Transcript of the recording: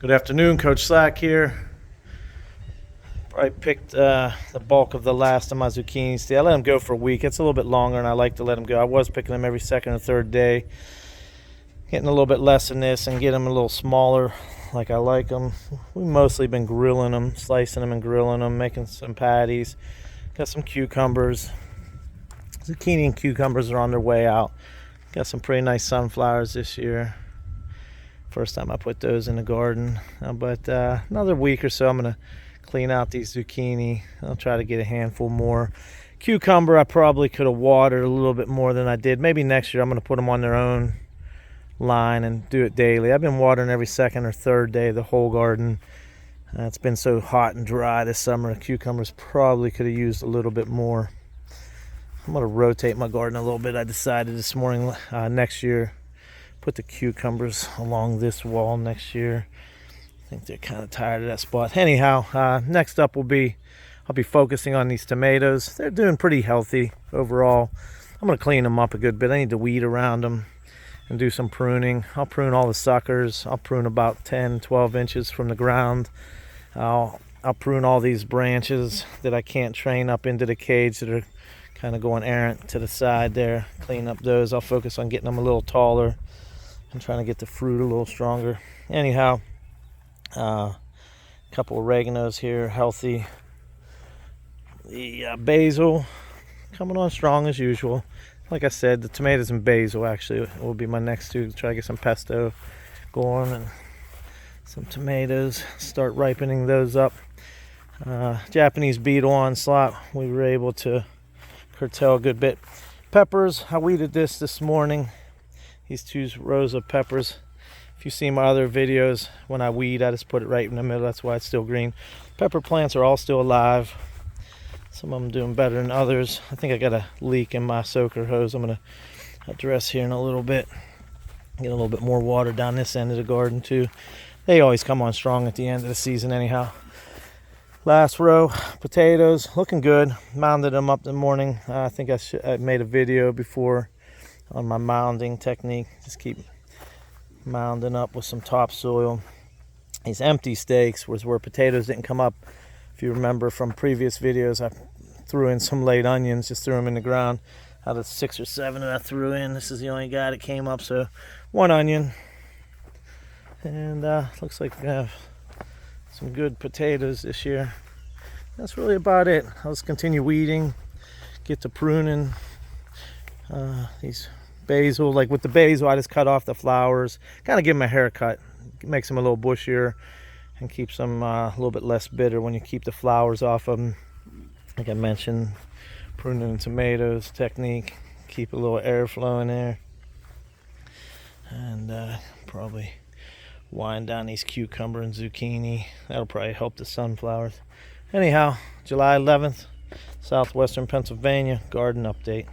Good afternoon, Coach Slack here. I picked the bulk of the last of my zucchinis today. I let them go for a week. It's a little bit longer, and I like to let them go. I was picking them every second or third day, getting a little bit less than this and get them a little smaller like I like them. We've mostly been grilling them, slicing them and grilling them, making some patties. Got some cucumbers. Zucchini and cucumbers are on their way out. Got some pretty nice sunflowers this year. First time I put those in the garden, but another week or so I'm going to clean out these zucchini. I'll try to get a handful more. Cucumber I probably could have watered a little bit more than I did. Maybe next year I'm going to put them on their own line and do it daily. I've been watering every second or third day the whole garden. It's been so hot and dry this summer. Cucumbers probably could have used a little bit more. I'm going to rotate my garden a little bit. I decided this morning next year put the cucumbers along this wall next year. I think they're kind of tired of that spot. Anyhow, next up I'll be focusing on these tomatoes. They're doing pretty healthy overall. I'm going to clean them up a good bit. I need to weed around them and do some pruning. I'll prune all the suckers. I'll prune about 10-12 inches from the ground. I'll prune all these branches that I can't train up into the cage that are kind of going errant to the side there. Clean up those. I'll focus on getting them a little taller and trying to get the fruit a little stronger. Anyhow, a couple oreganos here, healthy. The basil coming on strong as usual. Like I said, the tomatoes and basil actually will be my next two. Try to get some pesto going and some tomatoes. Start ripening those up. Japanese beetle onslaught. We were able to curtail a good bit. Peppers, I weeded this morning. These 2 rows of peppers. If you see my other videos, when I weed, I just put it right in the middle. That's why it's still green. Pepper plants are all still alive. Some of them doing better than others. I think I got a leak in my soaker hose. I'm going to address here in a little bit. Get a little bit more water down this end of the garden too. They always come on strong at the end of the season anyhow. Last row, potatoes, looking good. Mounded them up in the morning. I think I made a video before on my mounding technique. Just keep mounding up with some topsoil. These empty stakes was where potatoes didn't come up. If you remember from previous videos, I threw in some late onions, just threw them in the ground. Out of 6 or 7 that I threw in, this is the only guy that came up, so 1 onion. And looks like we're gonna have some good potatoes this year. That's really about it. I'll just continue weeding, get to pruning. These basil, like with the basil, I just cut off the flowers, kind of give them a haircut. It makes them a little bushier and keeps them a little bit less bitter when you keep the flowers off of them. Like I mentioned, pruning tomatoes technique, keep a little airflow in there, and probably wind down these cucumber and zucchini. That'll probably help the sunflowers. Anyhow, July 11th, southwestern Pennsylvania garden update.